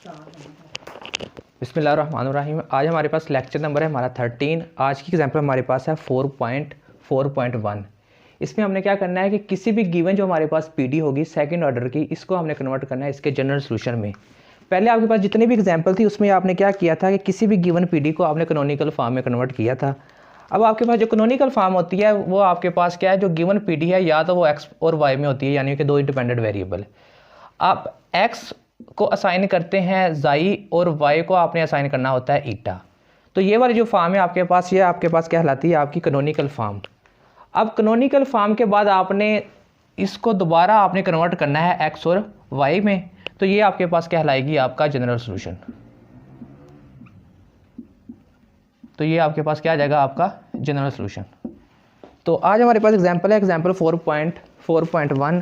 बिस्मिल्लाहिर्रहमानिर्रहीम। आज हमारे पास लेक्चर नंबर है हमारा 13। आज की एग्जाम्पल हमारे पास है 4.4.1। इसमें हमने क्या करना है कि किसी भी गिवन जो हमारे पास पीडी होगी सेकंड ऑर्डर की, इसको हमने कन्वर्ट करना है इसके जनरल सोल्यूशन में। पहले आपके पास जितनी भी एग्जाम्पल थी उसमें आपने क्या किया था कि किसी भी गिवन पीडी को आपने कैनोनिकल फॉर्म में कन्वर्ट किया था। अब आपके पास जो कैनोनिकल फॉर्म होती है वो आपके पास क्या है, जो गिवन पीडी है या तो वो एक्स और वाई में होती है, यानी कि दो इंडिपेंडेंट वेरिएबल। आप एक्स को असाइन करते हैं जाई और वाई को आपने असाइन करना होता है ईटा। तो ये वाली जो फॉर्म है आपके पास, ये आपके पास कहलाती है आपकी कैनोनिकल फॉर्म। अब कैनोनिकल फॉर्म के बाद आपने इसको दोबारा आपने कन्वर्ट करना है एक्स और वाई में, तो ये आपके पास कहलाएगी आपका जनरल सॉल्यूशन। तो ये आपके पास क्या आ जाएगा, आपका जनरल सॉल्यूशन। तो आज हमारे पास एग्जांपल है, एग्जांपल 4.4.1।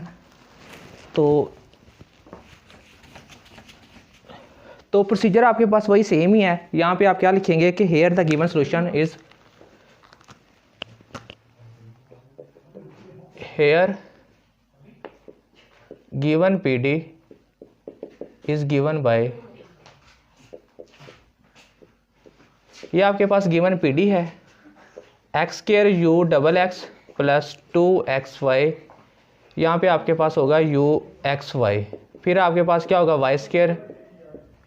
तो प्रोसीजर आपके पास वही सेम ही है। यहाँ पे आप क्या लिखेंगे कि here the given solution is, here given PD is given by, ये आपके पास गिवन पीडी है X square U double X plus 2xy, यहाँ पे आपके पास होगा यू एक्स वाई, फिर आपके पास क्या होगा Y square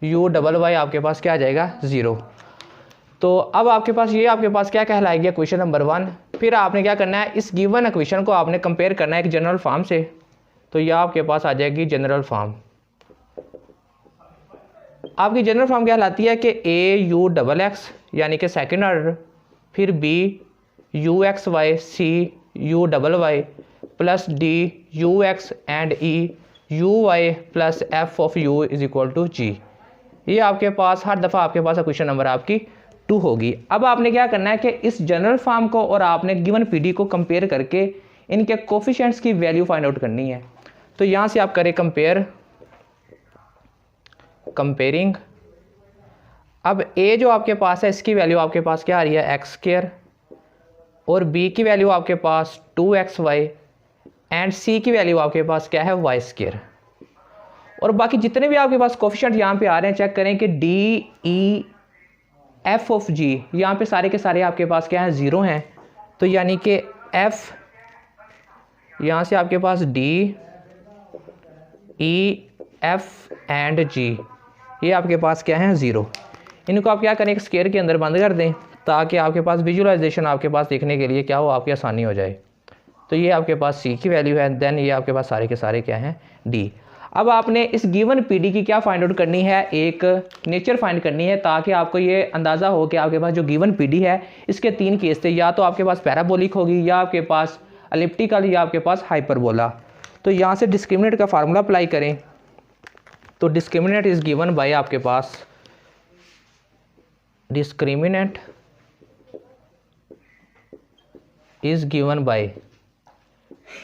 U double Y, आपके पास क्या आ जाएगा 0। तो अब आपके पास ये आपके पास क्या कहलाएगी इक्वेशन नंबर 1। फिर आपने क्या करना है, इस गिवन इक्वेशन को आपने कंपेयर करना है एक जनरल फॉर्म से। तो यह आपके पास आ जाएगी जनरल फॉर्म। आपकी जनरल फॉर्म क्या कहलाती है कि ए यू डबल एक्स यानी कि सेकेंड ऑर्डर, फिर b u x y c u double y plus d u x and e u y plus f of u is equal to g. ये आपके पास हर दफ़ा आपके पास क्वेश्चन नंबर आपकी 2 होगी। अब आपने क्या करना है कि इस जनरल फॉर्म को और आपने गिवन पीडी को कंपेयर करके इनके कोफिशिएंट्स की वैल्यू फाइंड आउट करनी है। तो यहाँ से आप करें कंपेयरिंग। अब ए जो आपके पास है इसकी वैल्यू आपके पास क्या आ रही है एक्स स्क्वायर, और बी की वैल्यू आपके पास 2xy एंड सी की वैल्यू आपके पास क्या है वाई स्क्वायर। और बाकी जितने भी आपके पास कोफिशिएंट यहाँ पे आ रहे हैं चेक करें कि डी ई एफ ऑफ जी, यहाँ पे सारे के सारे आपके पास क्या है 0 हैं। तो यानी कि एफ, यहाँ से आपके पास डी ई एफ एंड जी, ये आपके पास क्या है 0। इनको आप क्या करें, एक स्क्वायर के अंदर बंद कर दें ताकि आपके पास विजुअलाइजेशन आपके पास देखने के लिए क्या हो, आपकी आसानी हो जाए। तो ये आपके पास सी की वैल्यू है, देन ये आपके पास सारे के सारे क्या हैं डी। अब आपने इस गिवन पीडी की क्या फाइंड आउट करनी है, एक नेचर फाइंड करनी है, ताकि आपको ये अंदाज़ा हो कि आपके पास जो गिवन पीडी है इसके 3 केस थे, या तो आपके पास पैराबोलिक होगी, या आपके पास एलिप्टिकल, या आपके पास हाइपरबोला। तो यहाँ से डिस्क्रिमिनेंट का फार्मूला अप्लाई करें। तो डिस्क्रिमिनेंट इज गिवन बाय, आपके पास डिस्क्रिमिनेंट इज गिवन बाय।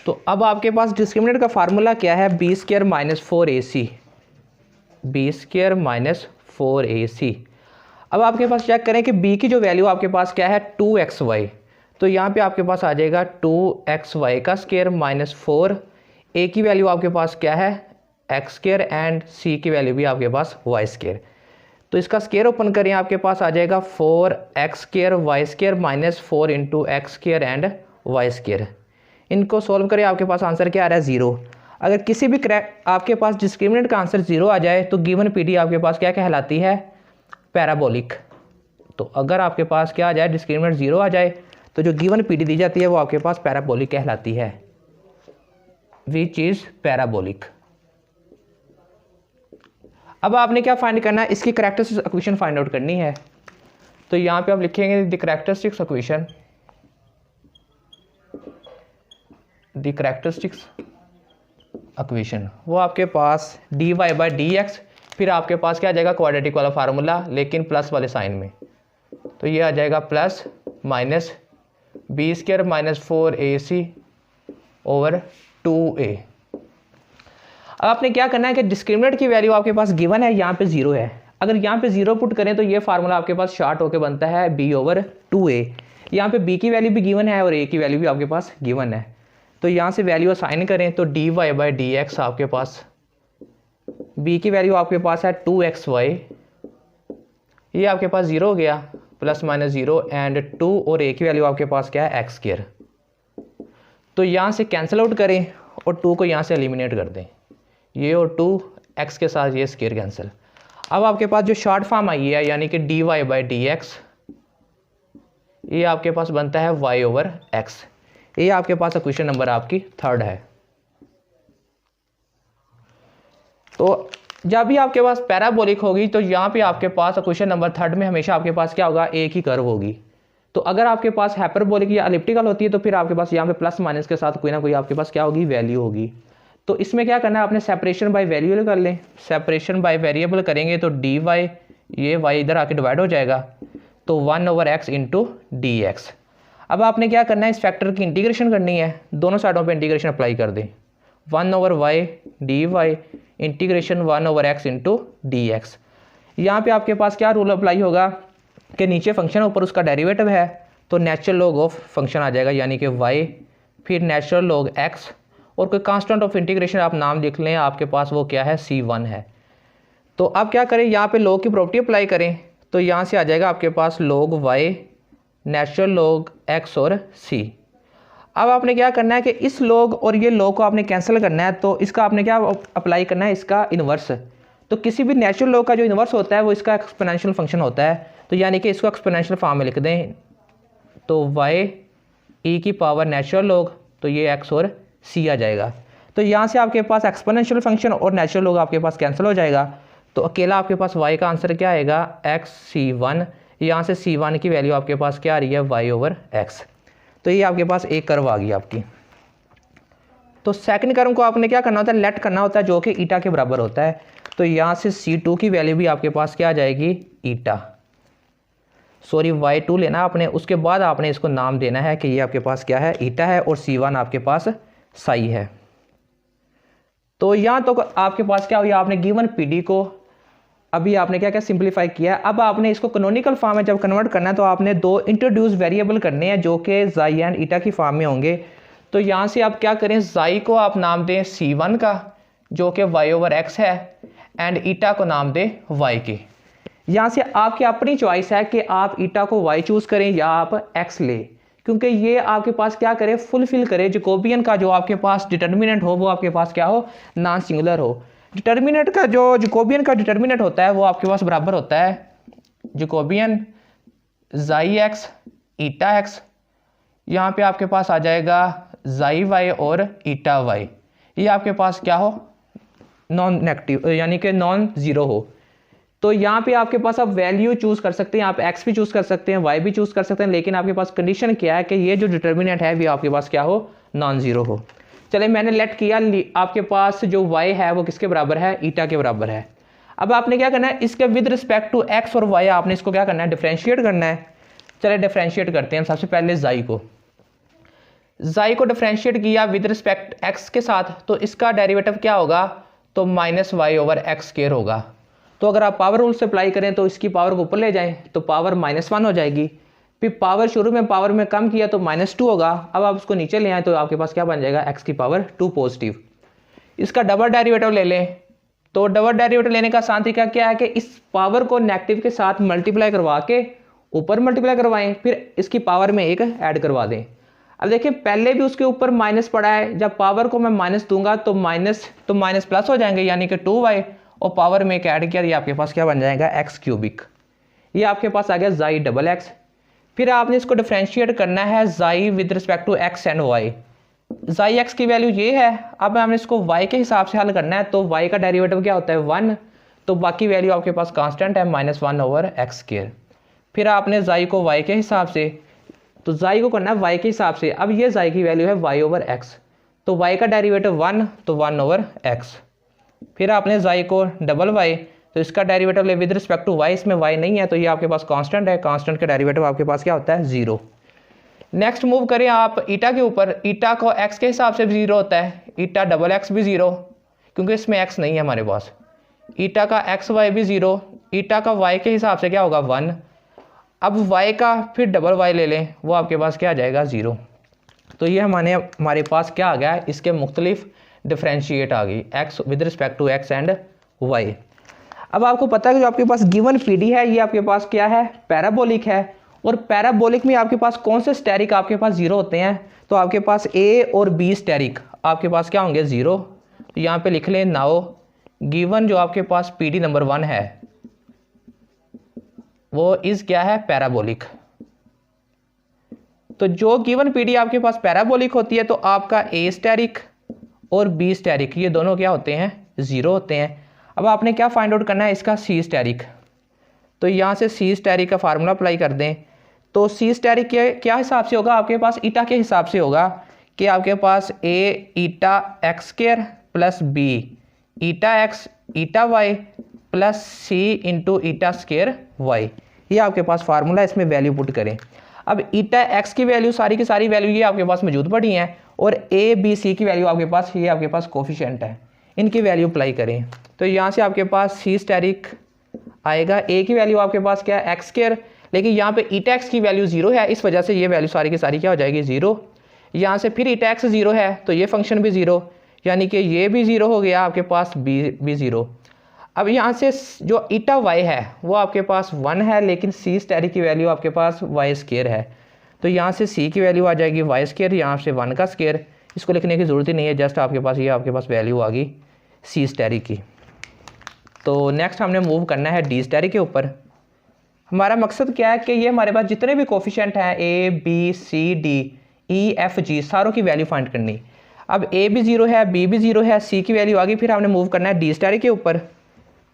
तो अब आपके पास डिस्क्रिमिनेंट का फार्मूला क्या है, B square minus 4ac, B square minus 4ac। अब आपके पास चेक करें कि b की जो वैल्यू आपके पास क्या है 2xy, तो यहाँ पे आपके पास आ जाएगा 2xy का स्क्वायर माइनस 4, a की वैल्यू आपके पास क्या है x स्क्वायर एंड c की वैल्यू भी आपके पास y स्क्वायर। तो इसका स्क्वायर ओपन करें, आपके पास आ जाएगा 4x square Y square minus 4 into X square and Y square. इनको सॉल्व करें, आपके पास आंसर क्या आ रहा है 0। अगर किसी भी आपके पास डिस्क्रिमिनेंट का आंसर 0 आ जाए तो गिवन पीडी आपके पास क्या कहलाती है, पैराबोलिक। तो अगर आपके पास क्या आ जाए, डिस्क्रिमिनेंट 0 आ जाए, तो जो गिवन पीडी दी जाती है वो आपके पास पैराबोलिक कहलाती है, विच इज पैराबोलिक। अब आपने क्या फाइंड करना है, इसकी कैरेक्टरिस्टिक्स इक्वेशन फाइंड आउट करनी है। तो यहाँ पे आप लिखेंगे the characteristics equation, the characteristics equation वो आपके पास dy बाई डी एक्स, फिर आपके पास क्या आ जाएगा क्वाड्रेटिक वाला फार्मूला लेकिन प्लस वाले साइन में। तो ये आ जाएगा plus minus B square minus 4ac over 2a। अब आपने क्या करना है कि डिस्क्रिमिनेंट की वैल्यू आपके पास गिवन है, यहाँ पे 0 है। अगर यहाँ पे 0 पुट करें तो ये फार्मूला आपके पास शॉर्ट होकर बनता है b ओवर 2a। यहाँ पे b की वैल्यू भी गिवन है और a की वैल्यू भी आपके पास गिवन है। तो यहाँ से वैल्यू असाइन करें तो dy बाई डी एक्स आपके पास बी की वैल्यू आपके पास है 2xy, ये आपके पास 0 हो गया, प्लस माइनस 0 एंड 2 और ए की वैल्यू आपके पास क्या है x²। तो यहाँ से कैंसिल आउट करें और 2 को यहाँ से एलिमिनेट कर दें, ये और 2 x के साथ ये स्क्वायर कैंसिल। अब आपके पास जो शॉर्ट फॉर्म आई है यानी कि dy/dx, ये आपके पास बनता है y/x। ये आपके पास क्वेश्चन नंबर आपकी 3 है। तो जब भी आपके पास पैराबोलिक होगी तो यहाँ पे आपके पास क्वेश्चन नंबर 3 में हमेशा आपके पास क्या होगा, एक ही कर्व होगी। तो अगर आपके पास हाइपरबोलिक या एलिप्टिकल होती है तो फिर आपके पास यहाँ पे प्लस माइनस के साथ कोई ना कोई आपके पास क्या होगी, वैल्यू होगी। तो इसमें क्या करना है, आपने सेपरेशन बाय वेरिएबल कर लें। सेपरेशन बाय वेरिएबल करेंगे तो dy, ये y इधर आके डिवाइड हो जाएगा, तो 1/x इंटू डी एक्स। अब आपने क्या करना है, इस फैक्टर की इंटीग्रेशन करनी है, दोनों साइडों पे इंटीग्रेशन अप्लाई कर दें। 1/y dy integration 1/x into D x. यहाँ पर आपके पास क्या रूल अप्लाई होगा कि नीचे फंक्शन ऊपर उसका डेरिवेटिव है, तो नेचुरल लॉग ऑफ फंक्शन आ जाएगा यानी कि y, फिर नेचुरल लॉग x और कोई कांस्टेंट ऑफ इंटीग्रेशन आप नाम लिख लें, आपके पास वो क्या है, c1 है। तो अब क्या करें, यहाँ पे लॉग की प्रॉपर्टी अप्लाई करें, तो यहाँ से आ जाएगा आपके पास log y natural log x और c। अब आपने क्या करना है कि इस log और ये log को आपने कैंसिल करना है, तो इसका आपने क्या अप्लाई करना है, इसका इन्वर्स। तो किसी भी नेचुरल लॉग का जो इन्वर्स होता है वो इसका एक्सपोनेंशियल फंक्शन होता है, तो यानी कि इसको एक्सपोनेंशियल फॉर्म में लिख दें, तो y e की पावर नेचुरल लॉग, तो ये x और c आ जाएगा। तो यहाँ से आपके पास एक्सपोनेंशियल फंक्शन और नेचुरल लॉग आपके पास कैंसिल हो जाएगा, तो अकेला आपके पास y का आंसर क्या आएगा, xc1। यहाँ से c1 की वैल्यू आपके पास क्या आ रही है, y/x। तो ये आपके पास एक कर्व आ गई आपकी। तो सेकंड कर्व को आपने क्या करना होता है, लेट करना होता है, जो कि ईटा के बराबर होता है। तो यहाँ से c2 की वैल्यू भी आपके पास क्या आ जाएगी, ईटा, सॉरी y2 लेना आपने, उसके बाद आपने इसको नाम देना है कि ये आपके पास क्या है, ईटा है, और c1 आपके पास साई है। तो यहाँ तो आपके पास क्या हुआ, आपने गिवन पीडी को अभी आपने क्या क्या सिंप्लीफाई किया। अब आपने इसको कैनोनिकल फॉर्म में जब कन्वर्ट करना है तो आपने दो इंट्रोड्यूस वेरिएबल करने हैं जो कि जाई एंड ईटा की फॉर्म में होंगे। तो यहाँ से आप क्या करें, जाई को आप नाम दें c1 का जो कि y/x है, एंड ईटा को नाम दें y की। यहाँ से आपकी अपनी चॉइस है कि आप ईटा को y चूज करें या आप x ले, क्योंकि ये आपके पास क्या करे, फुलफिल करे जैकोबियन का जो आपके पास डिटर्मिनेंट हो वो आपके पास क्या हो, नॉन सिंगुलर हो। डिटर्मिनेंट का जो जैकोबियन का डिटर्मिनेंट होता है वो आपके पास बराबर होता है जैकोबियन जाई x ईटा x। यहाँ पे आपके पास आ जाएगा जाई y और ईटा y, ये आपके पास क्या हो, नॉन नेगेटिव यानी कि नॉन जीरो हो। तो यहाँ पे आपके पास आप वैल्यू चूज कर सकते हैं, आप x भी चूज कर सकते हैं, y भी चूज कर सकते हैं, लेकिन आपके पास कंडीशन क्या है कि ये जो डिटर्मिनेंट है वो आपके पास क्या हो, नॉन जीरो हो। चले मैंने लेट किया, आपके पास जो y है वो किसके बराबर है, ईटा के बराबर है। अब आपने क्या करना है, इसके विद रिस्पेक्ट टू x और y आपने इसको क्या करना है, डिफरेंशिएट करना है। चले डिफरेंशिएट करते हैं। सबसे पहले जाई को डिफरेंशिएट किया विद रिस्पेक्ट x के साथ, तो इसका डेरिवेटिव क्या होगा, तो -y/x² होगा। तो अगर आप पावर रूल से अप्लाई करें तो इसकी पावर को ऊपर ले जाएं तो पावर -1 हो जाएगी, फिर पावर शुरू में पावर में कम किया तो -2 होगा। अब आप उसको नीचे ले आए तो आपके पास क्या बन जाएगा, x की पावर 2 पॉजिटिव। इसका डबल डेरिवेटिव ले लें, तो डबल डेरिवेटिव लेने का आसान तरीका क्या है कि इस पावर को नेगेटिव के साथ मल्टीप्लाई करवा के ऊपर मल्टीप्लाई करवाएं, फिर इसकी पावर में एक ऐड करवा दें। अब देखिए पहले भी उसके ऊपर माइनस पड़ा है, जब पावर को मैं माइनस दूंगा तो माइनस प्लस हो जाएंगे यानी कि 2y, और पावर में एक ऐड किया, ये आपके पास क्या बन जाएगा, x³। ये आपके पास आ गया जाई/x। फिर आपने इसको डिफरेंशिएट करना है जाई with respect to x and y। जाई x की वैल्यू ये है, अब हमने इसको y के हिसाब से हल करना है, तो y का डेरिवेटिव क्या होता है 1, तो बाकी वैल्यू आपके पास कांस्टेंट है -1/x²। फिर आपने जाई को y के हिसाब से, तो जाई को करना है y के हिसाब से। अब ये जाई की वैल्यू है y/x, तो y का डेरिवेटिव 1, तो 1/x। फिर आपने जाई को डबल y, तो इसका डेरिवेटिव ले विद रिस्पेक्ट टू y, इसमें y नहीं है तो ये आपके पास कांस्टेंट है, कांस्टेंट का डेरिवेटिव आपके पास क्या होता है 0। नेक्स्ट मूव करें आप ईटा के ऊपर, ईटा को x के हिसाब से भी 0 होता है, ईटा डबल x भी 0 क्योंकि इसमें x नहीं है हमारे पास, ईटा का xy भी 0, ईटा का y के हिसाब से क्या होगा 1। अब y का फिर डबल y ले लें, वो आपके पास क्या आ जाएगा 0। तो ये हमारे पास क्या आ गया, इसके मुख्तलिफ डिफरेंशिएट आ गई, x with respect to x and Y. अब आपको पता है कि जो आपके पास गिवन पीडी है ये आपके पास क्या है, पैराबोलिक है, और पैराबोलिक में आपके पास कौन से स्टेरिक आपके पास जीरो होते हैं, तो आपके पास ए और बी स्टेरिक आपके पास क्या होंगे, जीरो। तो यहाँ पे लिख लें नाउ गिवन जो आपके पास पीडी नंबर 1 है वो इज क्या है, पैराबोलिक। तो जो गिवन पीडी आपके पास पैराबोलिक होती है तो आपका ए स्टेरिक और बी स्टेरिक ये दोनों क्या होते हैं, जीरो होते हैं। अब आपने क्या फाइंड आउट करना है, इसका सी स्टेरिक। तो यहाँ से सी स्टेरिक का फार्मूला अप्लाई कर दें। तो सी स्टेरिक के क्या हिसाब से होगा, आपके पास ईटा के हिसाब से होगा कि आपके पास a eta x square plus b eta x eta y plus c into eta square y, ये आपके पास फार्मूला, इसमें वैल्यू पुट करें। अब ईटा एक्स की वैल्यू सारी की सारी वैल्यू ये आपके पास मौजूद पड़ी हैं, और ए बी सी की वैल्यू आपके पास ये आपके पास कोफिशिएंट है, इनकी वैल्यू अप्लाई करें। तो यहाँ से आपके पास सी स्टेरिक आएगा, ए की वैल्यू आपके पास क्या है, एक्स स्क्वायर, लेकिन यहाँ पे ईटा एक्स की वैल्यू जीरो है, इस वजह से ये वैल्यू सारी की सारी क्या हो जाएगी, जीरो। यहाँ से फिर ईटा एक्स जीरो है तो ये फंक्शन भी जीरो, यानी कि ये भी जीरो हो गया आपके पास, बी भी जीरो। अब यहाँ से जो ईटा वाई है वो आपके पास 1 है, लेकिन सी स्टेरिक की वैल्यू आपके पास वाई स्क्वायर है, तो यहाँ से सी की वैल्यू आ जाएगी वाई स्क्वायर, यहाँ से 1 का स्क्वायर, इसको लिखने की ज़रूरत ही नहीं है, जस्ट आपके पास ये आपके पास वैल्यू आ गई सी स्टेरिक की। तो नेक्स्ट हमने मूव करना है डी स्टेरिक के ऊपर। हमारा मकसद क्या है कि ये हमारे पास जितने भी कोफिशिएंट हैं A B C D E F G सारों की वैल्यू फाइंड करनी। अब ए भी जीरो है, बी भी जीरो है, सी की वैल्यू आ गई, फिर हमने मूव करना है डी स्टेरिक के ऊपर।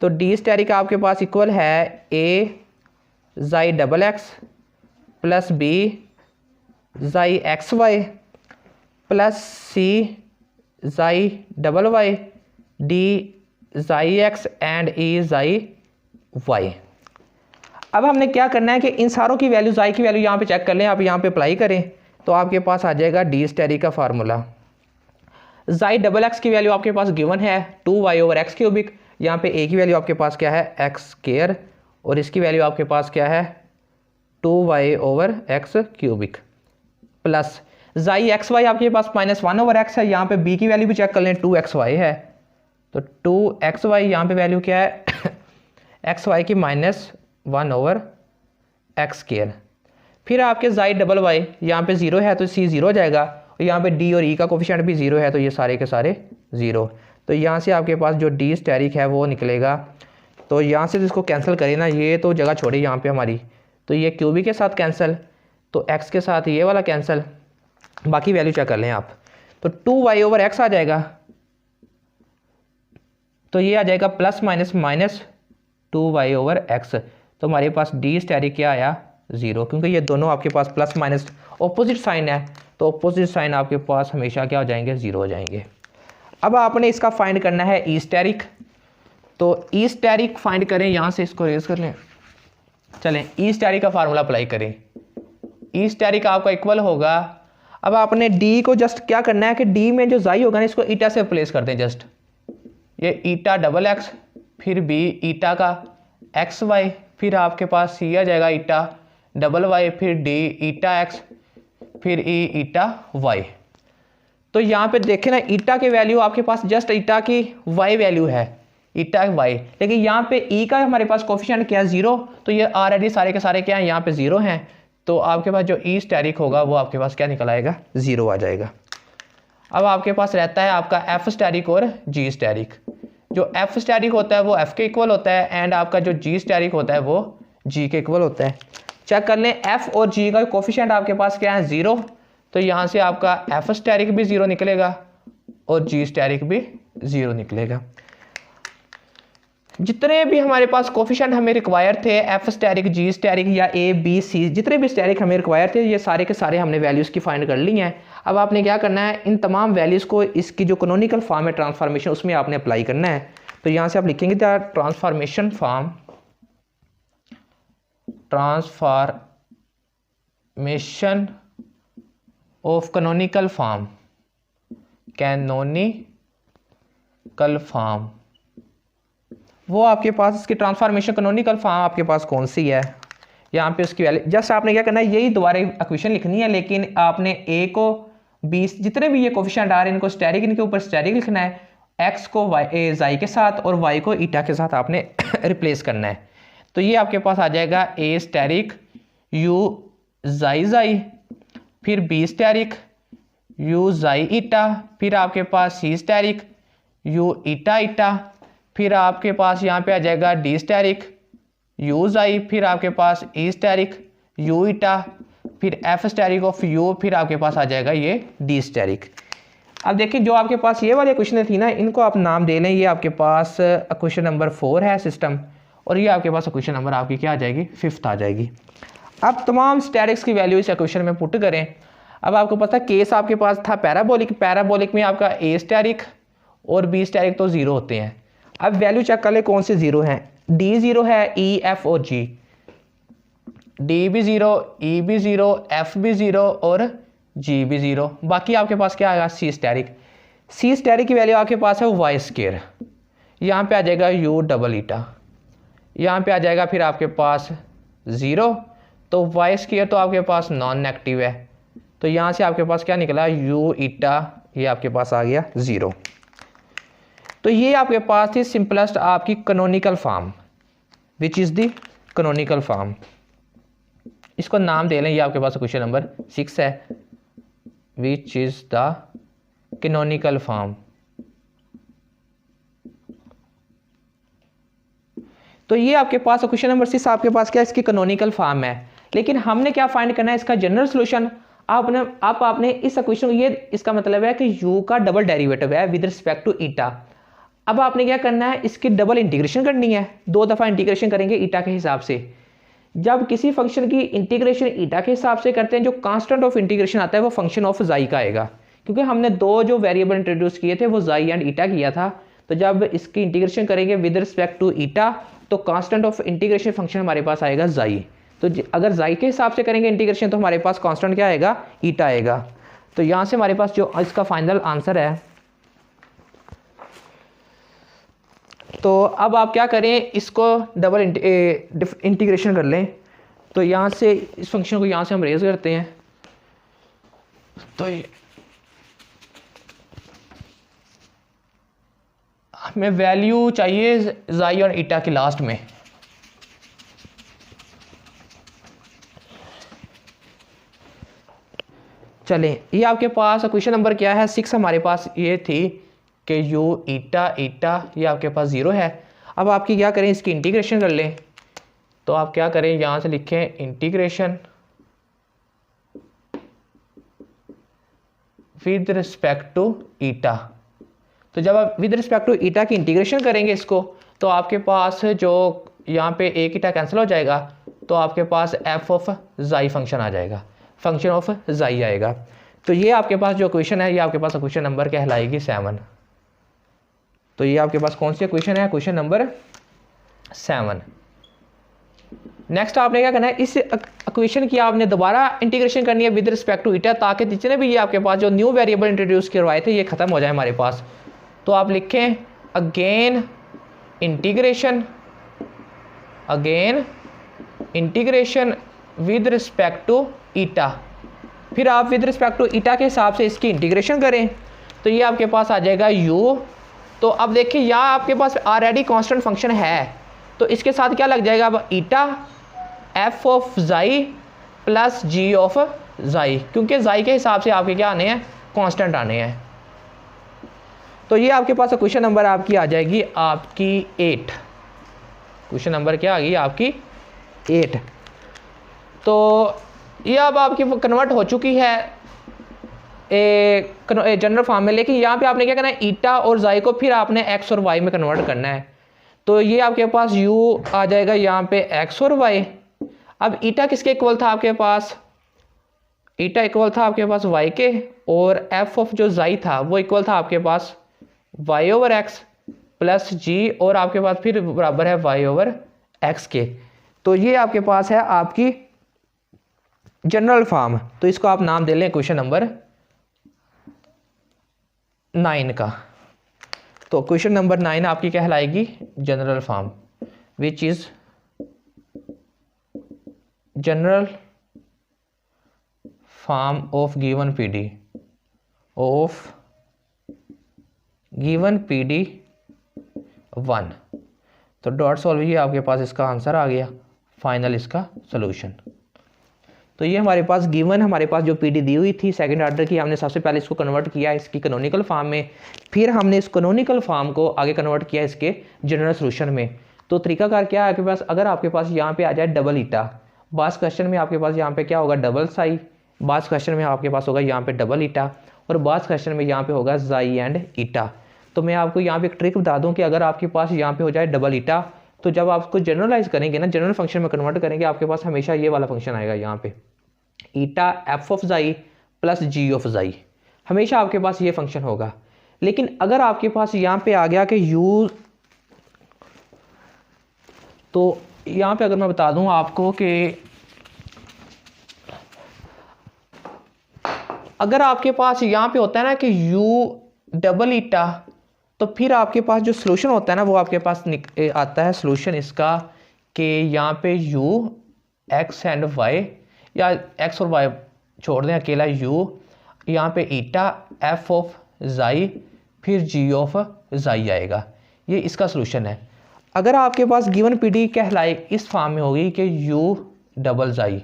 तो डी स्टेरिक आपके पास इक्वल है ए जाई डबल एक्स प्लस बी जाई एक्स वाई प्लस सी जाई डबल वाई डी जाई एक्स एंड ई जाई वाई। अब हमने क्या करना है कि इन सारों की वैल्यू, जाई की वैल्यू यहाँ पे चेक कर लें, आप यहाँ पे अप्लाई करें तो आपके पास आ जाएगा डी स्टेरिक का फार्मूला। जाई डबल एक्स की वैल्यू आपके पास गिवन है 2y ओवर एक्स क्यूबिक, यहाँ पे ए की वैल्यू आपके पास क्या है, एक्स स्क्वायर, और इसकी वैल्यू आपके पास क्या है 2y over x cubic, plus जाई एक्स वाई आपके पास -1 ओवर एक्स है, यहाँ पे बी की वैल्यू भी चेक कर लें 2xy है, तो 2xy यहाँ पे वैल्यू क्या है xy की -1 ओवर एक्स स्क्वायर। फिर आपके जाई डबल वाई यहाँ पे जीरो है तो सी जीरो हो जाएगा, और यहाँ पे डी और ई का कोफिशिएंट भी जीरो है तो ये सारे के सारे जीरो। तो यहाँ से आपके पास जो डी स्टेरिक है वो निकलेगा। तो यहाँ से जिसको कैंसिल करें ना, ये तो जगह छोड़ी यहाँ पे हमारी, तो ये क्यूबिक के साथ कैंसिल, तो एक्स के साथ ये वाला कैंसिल, बाकी वैल्यू चेक कर लें आप। तो 2y ओवर एक्स आ जाएगा, तो ये आ जाएगा plus minus minus 2y over x. तो हमारे पास डी स्टेरिक क्या आया, जीरो, क्योंकि ये दोनों आपके पास प्लस माइनस ऑपोजिट साइन है, तो ऑपोजिट साइन आपके पास हमेशा क्या हो जाएंगे, जीरो हो जाएंगे। अब आपने इसका फाइंड करना है ई स्टेरिक। तो ई स्टेरिक फाइंड करें, यहाँ से इसको रेज कर लें, चलें ई स्टेरिक का फार्मूला अप्लाई करें। ई स्टेरिक आपका इक्वल होगा, अब आपने डी को जस्ट क्या करना है कि डी में जो जाई होगा ना इसको ईटा से रिप्लेस कर दें, जस्ट ये ईटा डबल एक्स, फिर बी ईटा का एक्स वाई, फिर आपके पास सी आ जाएगा ईटा डबल वाई, फिर डी ईटा एक्स, फिर ई ईटा वाई। तो यहाँ पे देखें ना, ईटा के वैल्यू आपके पास जस्ट ईटा की वाई वैल्यू है, ईटा वाई, लेकिन यहाँ पे ई का हमारे पास कोफिशिएंट क्या है, जीरो, तो ये ऑलरेडी सारे के सारे क्या हैं, यहाँ पे जीरो हैं, तो आपके पास जो ई स्टेरिक होगा वो आपके पास क्या निकल आएगा, जीरो आ जाएगा। अब आपके पास रहता है आपका एफ स्टेरिक और जी स्टेरिक। जो एफ स्टेरिक होता है वो एफ के इक्वल होता है, एंड आपका जो जी स्टेरिक होता है वो जी के इक्वल होता है। चेक कर लें, एफ और जी का कोफिशिएंट आपके पास क्या है, जीरो, तो यहाँ से आपका एफ स्टेरिक भी जीरो निकलेगा और जी स्टेरिक भी जीरो निकलेगा। जितने भी हमारे पास कोफिशिएंट हमें रिक्वायर थे, एफ स्टेरिक, जी स्टेरिक या ए बी सी, जितने भी स्टेरिक हमें रिक्वायर थे, ये सारे के सारे हमने वैल्यूज़ की फाइंड कर ली हैं। अब आपने क्या करना है, इन तमाम वैल्यूज़ को इसकी जो कैनोनिकल फॉर्म है ट्रांसफॉर्मेशन, उसमें आपने अप्लाई करना है। तो यहाँ से आप लिखेंगे the transformation form, transformation of canonical form, canonical form, वो आपके पास इसकी ट्रांसफॉर्मेशन कैनोनिकल फॉर्म आपके पास कौन सी है, यहाँ पे उसकी वैल्यू जस्ट आपने क्या करना है, यही दोबारा इक्वेशन लिखनी है, लेकिन आपने ए को बी, जितने भी ये कोफिशिएंट आ रहे हैं इनको स्टेरिक, इनके ऊपर स्टेरिक लिखना है, एक्स को वाई जाई के साथ और वाई को ईटा के साथ आपने रिप्लेस करना है। तो ये आपके पास आ जाएगा ए स्टेरिक यू जाई जाई, फिर बी स्टेरिक यू जाई ईटा, फिर आपके पास सी स्टेरिक यू ईटा ईटा, फिर आपके पास यहाँ पे आ जाएगा डी स्टेरिक यू जाई, फिर आपके पास ई स्टेरिक यू ईटा, फिर एफ स्टेरिक ऑफ यू, फिर आपके पास आ जाएगा ये डी स्टेरिक। अब देखिए जो आपके पास ये वाले क्वेश्चन थी ना, इनको आप नाम दे लें। ये आपके पास क्वेश्चन नंबर 4 है सिस्टम, और ये आपके पास क्वेश्चन नंबर आपकी क्या आ जाएगी, 5th आ जाएगी। अब तमाम स्टेरिक्स की वैल्यू इस क्वेश्चन में पुट करें। अब आपको पता केस आपके पास था पैराबोलिक, पैराबोलिक में आपका ए स्टेरिक और बी स्टेरिक तो 0 होते हैं। अब वैल्यू चेक कर ले कौन से 0 हैं। डी 0 है, ई एफ और जी, डी भी 0, ई भी 0, एफ भी 0 और जी भी 0। बाकी आपके पास क्या आएगा, सी स्टेरिक। सी स्टेरिक की वैल्यू आपके पास है वाई स्केयर, यहाँ पे आ जाएगा यू डबल ईटा, यहाँ पे आ जाएगा फिर आपके पास 0, तो वाई स्केयर तो आपके पास नॉन नेगेटिव है, तो यहाँ से आपके पास क्या निकला, यू ईटा, ये आपके पास आ गया 0। तो ये आपके पास थी सिंपलेस्ट आपकी canonical form, which is the canonical form. इसको नाम दे लें, ये आपके पास क्वेश्चन नंबर 6 है, which is the canonical form. तो ये आपके पास क्वेश्चन नंबर 6 आपके पास क्या, इसकी कैनोनिकल फॉर्म है। लेकिन हमने क्या फाइंड करना है, इसका जनरल सोल्यूशन। आपने इस क्वेश्चन, ये इसका मतलब है कि u का डबल डेरिवेटिव है विद रिस्पेक्ट टू ईटा। अब आपने क्या करना है, इसकी डबल इंटीग्रेशन करनी है, 2 दफ़ा इंटीग्रेशन करेंगे ईटा के हिसाब से। जब किसी फंक्शन की इंटीग्रेशन ईटा के हिसाब से करते हैं, जो कांस्टेंट ऑफ इंटीग्रेशन आता है वो फंक्शन ऑफ जाई का आएगा, क्योंकि हमने 2 जो वेरिएबल इंट्रोड्यूस किए थे वो जाई एंड ईटा किया था। तो जब इसकी इंटीग्रेशन करेंगे विद रिस्पेक्ट टू ईटा, तो कांस्टेंट ऑफ इंटीग्रेशन फंक्शन हमारे पास आएगा जाई। तो अगर जाई के हिसाब से करेंगे इंटीग्रेशन, तो हमारे पास कांस्टेंट क्या आएगा, ईटा आएगा। तो यहाँ से हमारे पास जो इसका फाइनल आंसर है, तो अब आप क्या करें, इसको डबल इंटीग्रेशन कर लें। तो यहाँ से इस फंक्शन को यहाँ से हम रेज करते हैं, तो हमें वैल्यू चाहिए जाई और ईटा की लास्ट में। चलें, ये आपके पास क्वेश्चन नंबर क्या है, 6 हमारे पास ये थी कि यू ईटा ईटा, ये आपके पास 0 है। अब आपकी क्या करें, इसकी इंटीग्रेशन कर लें। तो आप क्या करें, यहाँ से लिखें इंटीग्रेशन विद रिस्पेक्ट टू ईटा। तो जब आप विद रिस्पेक्ट टू ईटा की इंटीग्रेशन करेंगे इसको, तो आपके पास जो यहाँ पे एक ईटा कैंसिल हो जाएगा, तो आपके पास एफ ऑफ जाई फंक्शन आ जाएगा, फंक्शन ऑफ जाई आएगा। तो ये आपके पास जो क्वेश्चन है, ये आपके पास क्वेश्चन नंबर कहलाएगी 7। तो ये आपके पास कौन सी क्वेश्चन है, क्वेश्चन नंबर 7। नेक्स्ट आपने क्या करना है, इस इक्वेशन की आपने दोबारा इंटीग्रेशन करनी है विद रिस्पेक्ट टू ईटा, ताकि जितने भी ये आपके पास जो न्यू वेरिएबल इंट्रोड्यूस करवाए थे ये खत्म हो जाए हमारे पास। तो आप लिखें again integration with respect to eta, फिर आप विद रिस्पेक्ट टू ईटा के हिसाब से इसकी इंटीग्रेशन करें। तो ये आपके पास आ जाएगा u। तो अब देखिए यहाँ आपके पास ऑलरेडी कांस्टेंट फंक्शन है, तो इसके साथ क्या लग जाएगा, अब eta f of xi plus g of xi, क्योंकि जाई के हिसाब से आपके क्या आने हैं, कांस्टेंट आने हैं। तो ये आपके पास क्वेश्चन नंबर आपकी आ जाएगी आपकी 8। क्वेश्चन नंबर क्या आ गई आपकी 8। तो ये अब आपकी कन्वर्ट हो चुकी है जनरल फॉर्म में, लेकिन यहाँ पे आपने क्या करना है, ईटा और जाई को फिर आपने एक्स और वाई में कन्वर्ट करना है। तो ये आपके पास u आ जाएगा यहाँ पे x और y। अब ईटा किसके इक्वल था आपके पास, ईटा इक्वल था आपके पास y के, और f ऑफ जो जाई था वो इक्वल था आपके पास y over x plus g, और आपके पास फिर बराबर है y ओवर x के। तो ये आपके पास है आपकी जनरल फॉर्म। तो इसको आप नाम दे लें क्वेश्चन नंबर 9 का। तो क्वेश्चन नंबर 9 आपकी कहलाएगी general form, which is general form of given PD, of given PD1। तो डॉट सॉल्व ये आपके पास इसका आंसर आ गया, फाइनल इसका सोल्यूशन। तो ये हमारे पास गिवन हमारे पास जो PD दी हुई थी सेकंड ऑर्डर की, हमने सबसे पहले इसको कन्वर्ट किया इसकी कैनोनिकल फॉर्म में, फिर हमने इस कैनोनिकल फॉर्म को आगे कन्वर्ट किया इसके जनरल सोल्यूशन में। तो तरीकाकार क्या है आपके पास, अगर आपके पास यहाँ पे आ जाए डबल ईटा, बास क्वेश्चन में आपके पास यहाँ पे क्या होगा डबल साई, बास क्वेश्चन में आपके पास होगा यहाँ पे डबल ईटा, और बास क्वेश्चन में यहाँ पे होगा जाई एंड ईटा। तो मैं आपको यहाँ पे एक ट्रिक बता दूँ कि अगर आपके पास यहाँ पे हो जाए डबल ईटा, तो जब आप उसको जनरलाइज करेंगे ना, जनरल फंक्शन में कन्वर्ट करेंगे, आपके पास हमेशा ये वाला फंक्शन आएगा यहाँ पे eta f of xi plus g of xi, हमेशा आपके पास ये फंक्शन होगा। लेकिन अगर आपके पास यहाँ पे आ गया कि यू, तो यहाँ पे अगर मैं बता दूं आपको कि अगर आपके पास यहाँ पे होता है ना कि u डबल ईटा, तो फिर आपके पास जो सोल्यूशन होता है ना वो आपके पास आता है सोल्यूशन इसका कि यहाँ पे u x एंड y, या x और y छोड़ दें, अकेला u, यहाँ पे ईटा f ऑफ जाई फिर g ऑफ जाई आएगा, ये इसका सोल्यूशन है। अगर आपके पास गिवन PD कहलाए इस फॉर्म में होगी कि u डबल जाई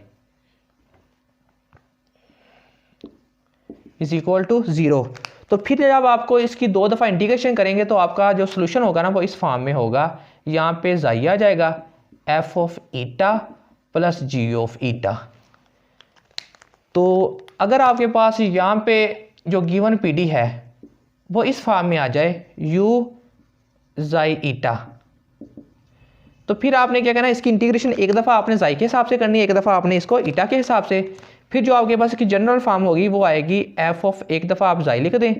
इज इक्वल टू 0, तो फिर जब आपको इसकी 2 दफ़ा इंटीग्रेशन करेंगे तो आपका जो सोल्यूशन होगा ना वो इस फॉर्म में होगा, यहाँ पे जाई आ जाएगा f of eta plus g of eta. तो अगर आपके पास यहाँ पे जो गिवन PD है वो इस फॉर्म में आ जाए u जाई ईटा, तो फिर आपने क्या करना है, इसकी इंटीग्रेशन एक दफ़ा आपने जाई के हिसाब से करनी है, एक दफ़ा आपने इसको ईटा के हिसाब से। फिर जो आपके पास इसकी जनरल फॉर्म होगी वो आएगी एफ ऑफ, एक दफ़ा आप जाई लिख दें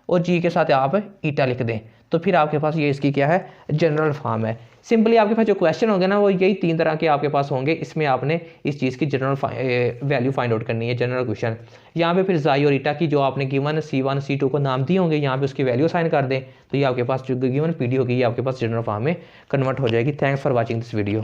और जी के साथ आप ईटा लिख दें, तो फिर आपके पास ये इसकी क्या है जनरल फॉर्म है। सिंपली आपके पास जो क्वेश्चन होंगे ना वो यही 3 तरह के आपके पास होंगे, इसमें आपने इस चीज़ की जनरल वैल्यू फाइंड आउट करनी है, जनरल क्वेश्चन। यहाँ पे फिर जाई और ईटा की जो आपने गिवन C1 C2 को नाम दिए होंगे, यहाँ पे उसकी वैल्यू साइन कर दें, तो ये आपके पास जो गिवन PD होगी ये आपके पास जनरल फॉर्म में कन्वर्ट हो जाएगी। Thanks for watching this video.